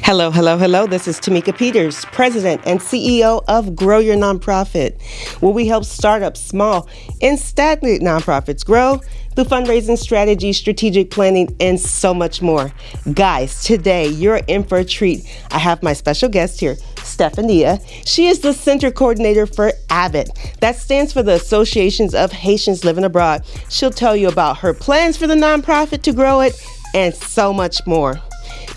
Hello, hello, hello. This is Tamika Peters, President and CEO of Grow Your Nonprofit, where we help startups, small and stagnant nonprofits grow through fundraising strategies, strategic planning, and so much more. Guys, today you're in for a treat. I have my special guest here, Stepania. She is the Center Coordinator for AHVED. That stands for the Associations of Haitians Living Abroad. She'll tell you about her plans for the nonprofit to grow it and so much more.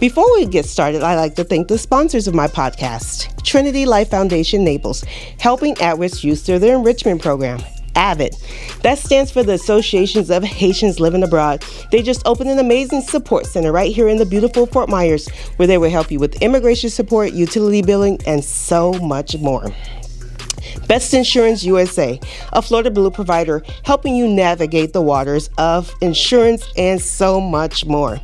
Before we get started, I'd like to thank the sponsors of my podcast, Trinity Life Foundation Naples, helping at-risk youth through their enrichment program, AHVED. That stands for the Associations of Haitians Living Abroad. They just opened an amazing support center right here in the beautiful Fort Myers, where they will help you with immigration support, utility billing, and so much more. Best Insurance USA, a Florida Blue provider helping you navigate the waters of insurance and so much more.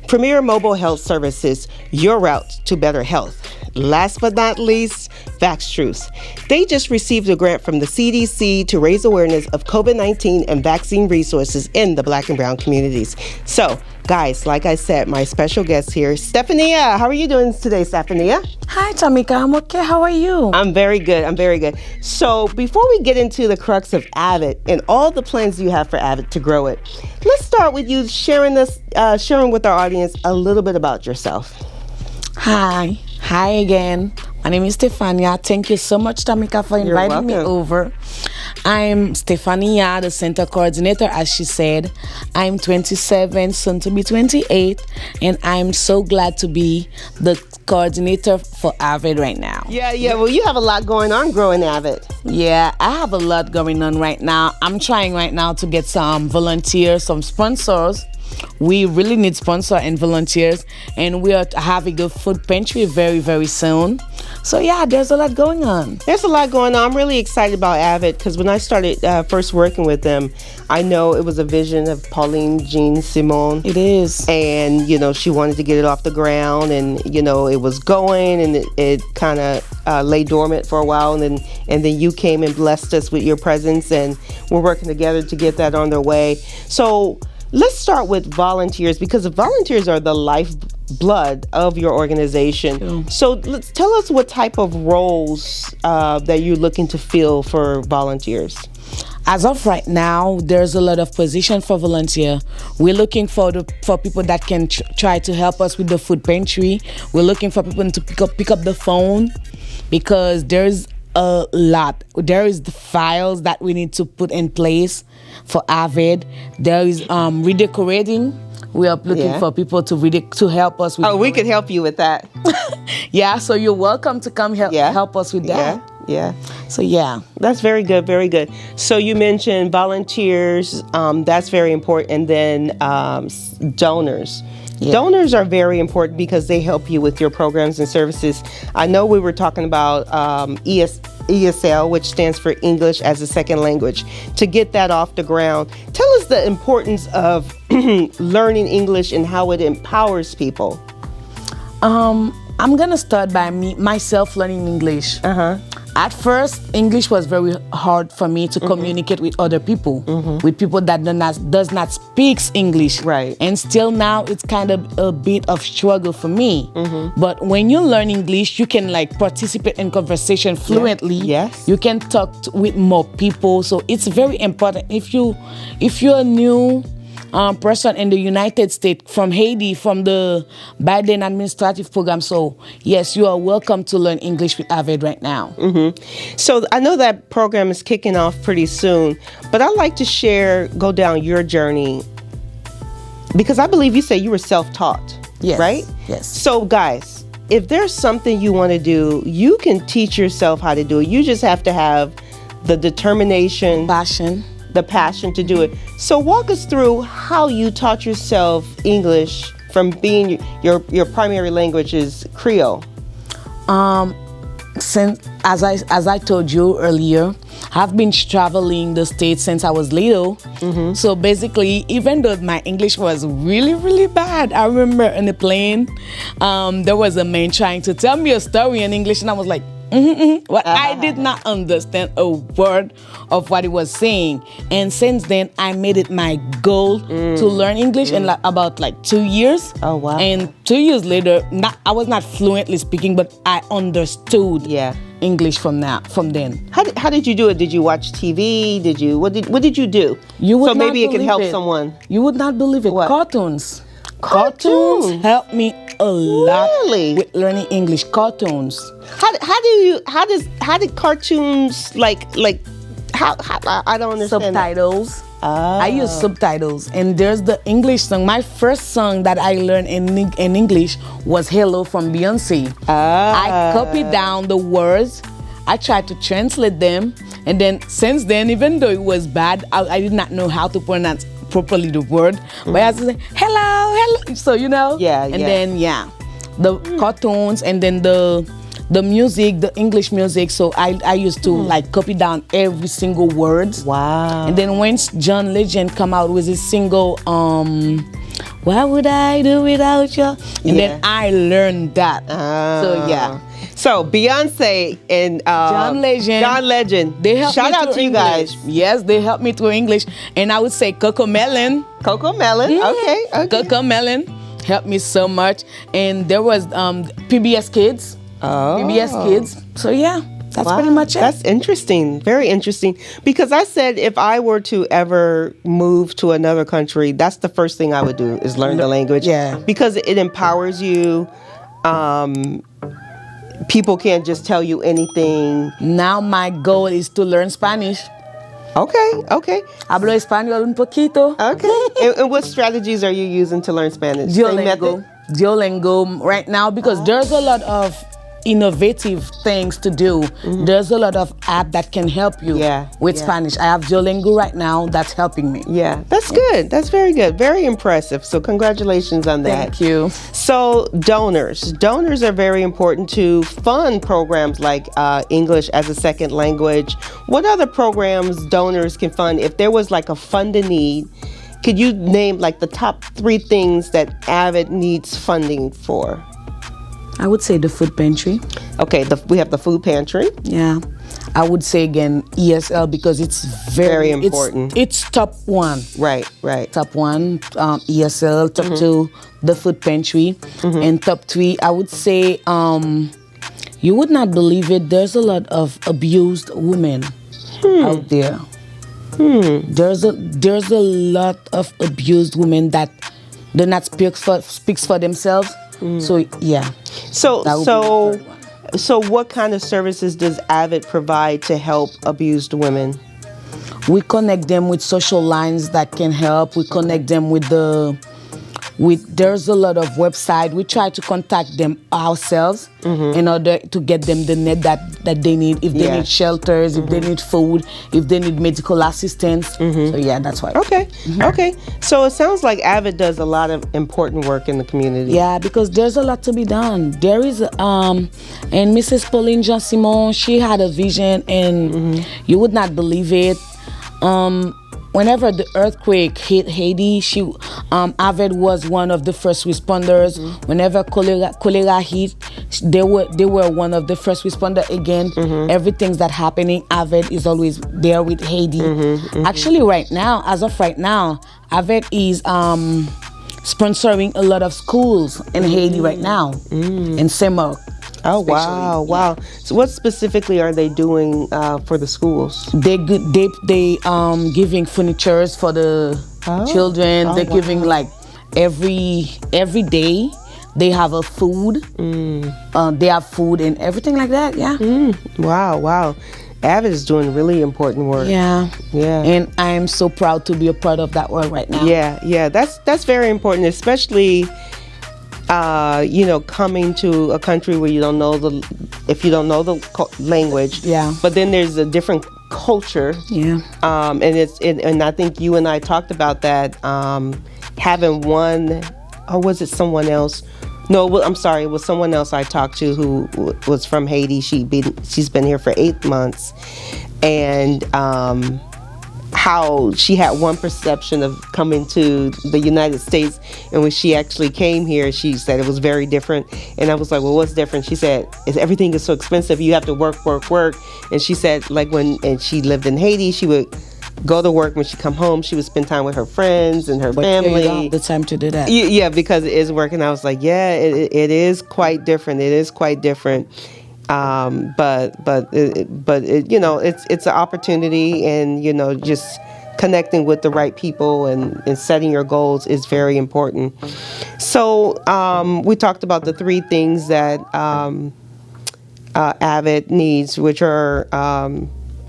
Premier Mobile Health Services, your route to better health. Last but not least, Vax They just received a grant from the CDC to raise awareness of COVID-19 and vaccine resources in the Black and Brown communities. So, guys, like I said, my special guest here, Stephania. How are you doing today, Stephania? Hi, Tamika. I'm okay. How are you? I'm very good. So before we get into the crux of AHVED and all the plans you have for AHVED to grow it, let's start with you sharing with our audience a little bit about yourself. Hi again. My name is Stepania. Thank you so much, Tamika, for inviting me over. I'm Stephania, the Center Coordinator, as she said. I'm 27, soon to be 28, and I'm so glad to be the coordinator for AHVED right now. Yeah. Well, you have a lot going on growing AHVED. Yeah, I have a lot going on right now. I'm trying right now to get some volunteers, some sponsors. We really need sponsors and volunteers, and we are having a food pantry very, very soon. So yeah, there's a lot going on. I'm really excited about AHVED because when I started first working with them, I know it was a vision of Pauline Jean Simon. It is. And, she wanted to get it off the ground, and, it was going, and it kind of lay dormant for a while. And then you came and blessed us with your presence, and we're working together to get that on their way. So let's start with volunteers, because the volunteers are the lifeblood of your organization. Sure. So tell us what type of roles that you're looking to fill for volunteers. As of right now, there's a lot of position for volunteer. We're looking for people that can try to help us with the food pantry. We're looking for people to pick up the phone, because there's a lot. There is the files that we need to put in place for AHVED. There is redecorating. We are looking for people to help us with. Oh, we could help you with that. Yeah, so you're welcome to come help us with that. Yeah. So yeah. That's very good, very good. So you mentioned volunteers, that's very important, and then donors. Yeah. Donors are very important because they help you with your programs and services. I know we were talking about ESL, which stands for English as a Second Language, to get that off the ground. Tell us the importance of learning English and how it empowers people. I'm going to start by myself learning English. At first, English was very hard for me to communicate with other people, with people that does not speak English. Right. And still now, it's kind of a bit of struggle for me. But when you learn English, you can participate in conversation fluently. Yeah. Yes. You can talk with more people. So it's very important. If you're a new person in the United States, from Haiti, from the Biden administrative program. So yes, you are welcome to learn English with AHVED right now. So I know that program is kicking off pretty soon, but I'd like to go down your journey, because I believe you say you were self-taught, yes. Right? Yes. So guys, if there's something you want to do, you can teach yourself how to do it. You just have to have the determination, the passion to do it. So walk us through how you taught yourself English from being your primary language is Creole. Since as I told you earlier, I've been traveling the States since I was little. So basically, even though my English was really, really bad, I remember in the plane, there was a man trying to tell me a story in English, and I was like, Well, I did not understand a word of what he was saying. And since then, I made it my goal to learn English in about 2 years. Oh, wow. And 2 years later, I was not fluently speaking, but I understood English from then. How did you do it? Did you watch TV? What did you do? So maybe it can help someone. You would not believe it. What? Cartoons. Cartoons helped me a lot with learning English. Cartoons. How did cartoons how I don't understand subtitles. I use subtitles, and there's the English song. My first song that I learned in English was "Hello" from Beyonce. I copied down the words. I tried to translate them, and then since then, even though it was bad, I did not know how to pronounce properly the word, but I was saying hello. So then the cartoons, and then the music, the English music. So I used to copy down every single word. Wow. And then once John Legend come out with his single, what would I do without you? And then I learned that. So Beyonce and John Legend. They helped Shout out to you guys. Yes, they helped me through English. And I would say Coco Melon. Okay. Coco Melon helped me so much. And there was PBS Kids. PBS Kids. So that's pretty much it. That's interesting. Very interesting. Because I said if I were to ever move to another country, that's the first thing I would do is learn the language. Yeah. Because it empowers you. People can't just tell you anything. Now my goal is to learn Spanish. Okay. Hablo español un poquito. Okay. and what strategies are you using to learn Spanish? Duolingo right now, because there's a lot of innovative things to do. There's a lot of app that can help you with Spanish. I have Duolingo right now that's helping me. Yeah, that's good. That's very good. Very impressive. So congratulations on that. Thank you. So donors are very important to fund programs like English as a second language. What other programs donors can fund? If there was a fund in need, could you name the top 3 things that AHVED needs funding for? I would say the food pantry. Okay, we have the food pantry. Yeah. I would say again ESL, because it's very important. It's top 1. Right. Top 1, ESL. Top 2, the food pantry. And top 3, I would say, you would not believe it, there's a lot of abused women out there. There's a lot of abused women that do not speaks for themselves. So So what kind of services does AHVED provide to help abused women? We connect them with social lines that can help. We connect them there's a lot of website. We try to contact them ourselves in order to get them the net that they need. If they need shelters, if they need food, if they need medical assistance. So that's why. Okay. So it sounds like AHVED does a lot of important work in the community. Yeah, because there's a lot to be done. There is, and Mrs. Pauline Jean-Simon, she had a vision, and you would not believe it. Whenever the earthquake hit Haiti, AHVED was one of the first responders. Whenever cholera hit, they were one of the first responders again. Everything that's happening, AHVED is always there with Haiti. Actually, as of right now, AHVED is sponsoring a lot of schools in Haiti right now, in Saint-Marc. Oh, wow. So what specifically are they doing for the schools? They giving furnitures for the children. They're giving every day they have a food. They have food and everything like that. Yeah. Wow. AHVED is doing really important work. Yeah. And I am so proud to be a part of that work right now. Yeah. That's very important, especially coming to a country where you don't know the language. Yeah. But then there's a different culture. Yeah. And I think you and I talked about that. Having one, or was it someone else? No, I'm sorry. It was someone else I talked to who was from Haiti. She's been here for 8 months, and how she had one perception of coming to the United States, and when she actually came here, she said it was very different. And I was like, well, what's different? She said, everything is so expensive. You have to work. And she said, like, and she lived in Haiti, she would go to work. When she come home, she would spend time with her friends and her family. You don't have the time to do that. Yeah, because it is work. And I was like, yeah, it is quite different. It is quite different. But you know, it's an opportunity, and you know, just connecting with the right people and setting your goals is very important. So we talked about the three things that AHVED needs, which are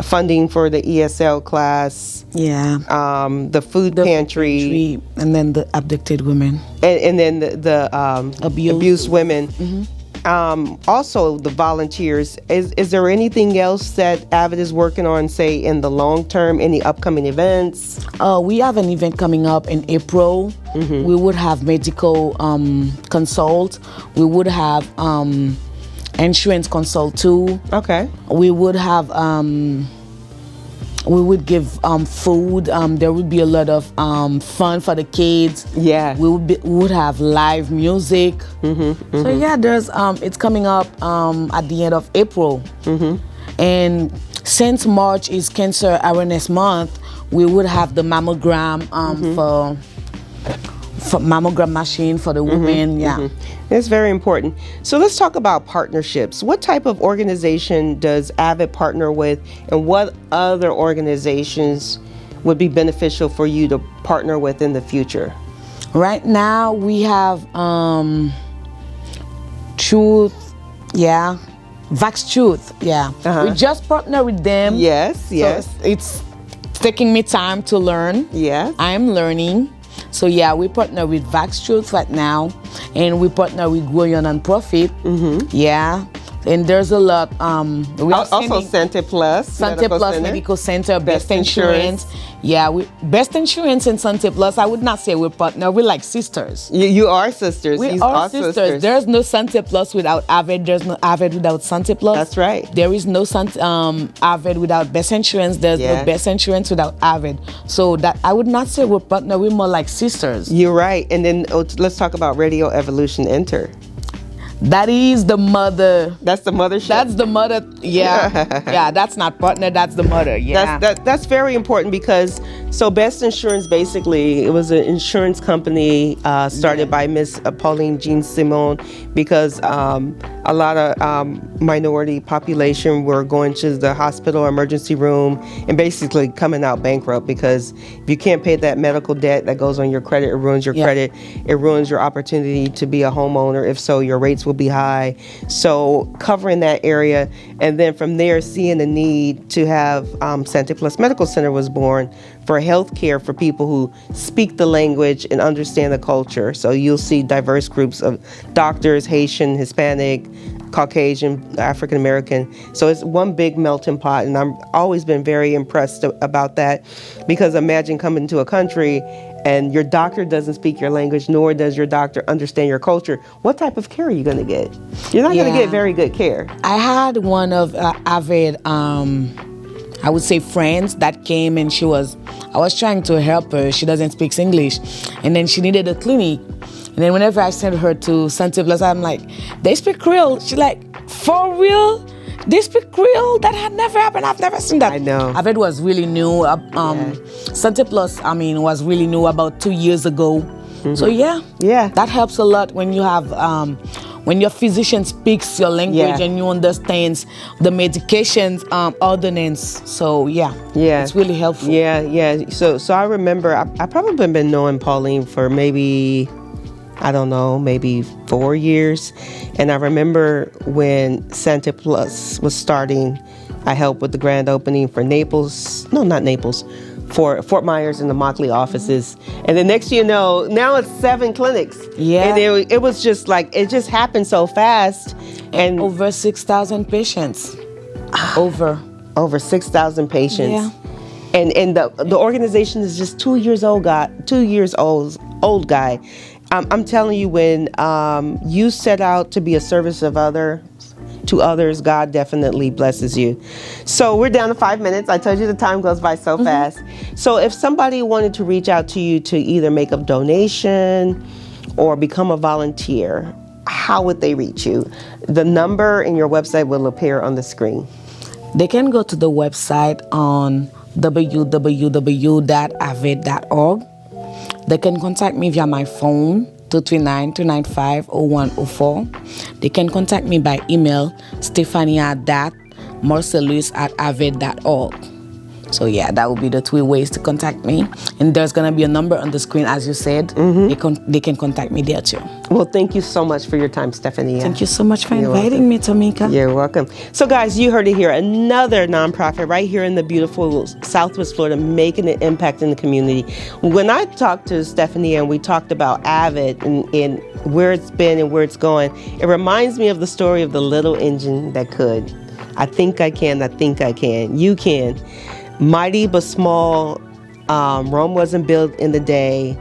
funding for the ESL class, the food pantry, and then the abducted women, and then the abused women. Mm-hmm. Also the volunteers. Is there anything else that AHVED is working on, say, in the long term? Any upcoming events? We have an event coming up in April. Mm-hmm. We would have medical consult. We would have insurance consult too. Okay. We would have we would give food. There would be a lot of fun for the kids. Yeah. We would have live music. Mm-hmm, mm-hmm. So yeah, there's it's coming up at the end of April. Mm-hmm. And since March is Cancer Awareness Month, we would have the mammogram for mammogram machine for the women. Yeah. Mm-hmm. It's very important. So let's talk about partnerships. What type of organization does AHVED partner with, and what other organizations would be beneficial for you to partner with in the future? Right now we have Truth, Vax Truth, We just partner with them. Yes. So it's taking me time to learn. Yes. I'm learning. So we partner with Vax Truth right now, and we partner with Grow Your Nonprofit. Mm-hmm. Yeah, and there's a lot. Also Sante Plus Medical Center, Best Insurance. Best Insurance and Sante Plus. I would not say we're partner. We're like sisters. You are sisters. We are sisters. There's no Sante Plus without AHVED. There's no AHVED without Sante Plus. That's right. There is no AHVED without Best Insurance. There's no Best Insurance without AHVED. So that I would not say we're partner. We're more like sisters. You're right. And then let's talk about Radio Evolution Enter. That is the mother. That's the mothership. That's the mother. Yeah. That's not partner. That's the mother. Yeah. That's very important, because Best Insurance, basically, it was an insurance company started by Miss Pauline Jean Simon, because a lot of minority population were going to the hospital or emergency room and basically coming out bankrupt, because if you can't pay that medical debt that goes on your credit, it ruins your credit. It ruins your opportunity to be a homeowner. If so, your rates will be high. So covering that area, and then from there seeing the need to have Sante Plus Medical Center was born for health care for people who speak the language and understand the culture. So you'll see diverse groups of doctors, Haitian, Hispanic, Caucasian, African American. So it's one big melting pot, and I've always been very impressed about that, because imagine coming to a country and your doctor doesn't speak your language, nor does your doctor understand your culture. What type of care are you going to get? You're not going to get very good care. I had one of AHVED, I would say, friends that came, and I was trying to help her. She doesn't speak English, and then she needed a clinic. And then whenever I sent her to Sante Plus, I'm like, they speak Creole. She's like, for real? They speak Creole? That had never happened. I've never seen that. I know. AHVED was really new. Sante Plus, was really new about 2 years ago. Mm-hmm. So that helps a lot when you have when your physician speaks your language and you understands the medications ordinance. So it's really helpful. So I remember I probably been knowing Pauline for maybe 4 years. And I remember when Sante Plus was starting, I helped with the grand opening for for Fort Myers and the Mockley offices. And the next you know, now it's 7 clinics. Yeah. And it was just like, it just happened so fast. And over 6,000 patients. Over 6,000 patients. Yeah. And the organization is just 2 years old guy. I'm telling you, when you set out to be a service of others to others, God definitely blesses you. So we're down to 5 minutes. I told you the time goes by so fast. So if somebody wanted to reach out to you to either make a donation or become a volunteer, how would they reach you? The number and your website will appear on the screen. They can go to the website on www.aved.org. They can contact me via my phone, 239-295-0104. They can contact me by email, stephania.marcellus@aved.org. So yeah, that would be the 2 ways to contact me. And there's going to be a number on the screen, as you said. They can contact me there too. Well, thank you so much for your time, Stephania. Thank you so much for inviting me, Tamika. You're welcome. So guys, you heard it here. Another nonprofit right here in the beautiful Southwest Florida making an impact in the community. When I talked to Stephania and we talked about AHVED and where it's been and where it's going, it reminds me of the story of the little engine that could. I think I can. I think I can. You can. Mighty but small. Rome wasn't built in the day.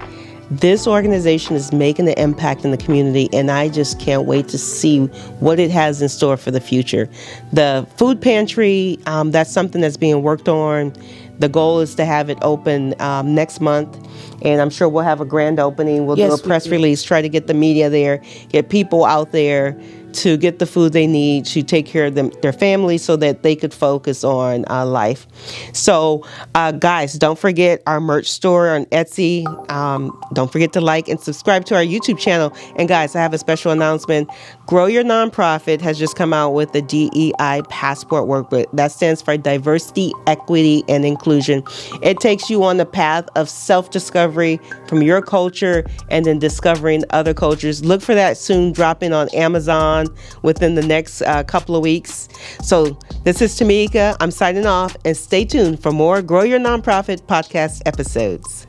This organization is making an impact in the community, and I just can't wait to see what it has in store for the future. The food pantry, that's something that's being worked on. The goal is to have it open next month, and I'm sure we'll have a grand opening. We'll do a press release, try to get the media there, get people out there to get the food they need to take care of their families so that they could focus on life. So, guys, don't forget our merch store on Etsy. Don't forget to like and subscribe to our YouTube channel. And guys, I have a special announcement. Grow Your Nonprofit has just come out with the DEI Passport Workbook. That stands for Diversity, Equity, and Inclusion. It takes you on the path of self-discovery from your culture and then discovering other cultures. Look for that soon, dropping on Amazon within the next couple of weeks. So this is Tamika. I'm signing off, and stay tuned for more Grow Your Nonprofit podcast episodes.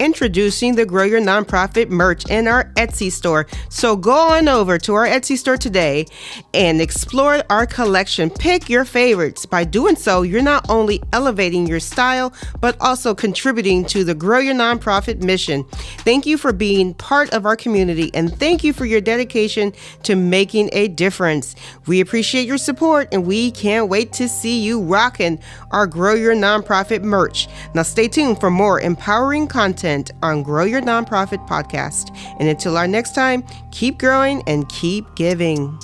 Introducing the Grow Your Nonprofit merch in our Etsy store. So go on over to our Etsy store today and explore our collection. Pick your favorites. By doing so, you're not only elevating your style, but also contributing to the Grow Your Nonprofit mission. Thank you for being part of our community, and thank you for your dedication to making a difference. We appreciate your support, and we can't wait to see you rocking our Grow Your Nonprofit merch. Now stay tuned for more empowering content on Grow Your Nonprofit podcast. And until our next time, keep growing and keep giving.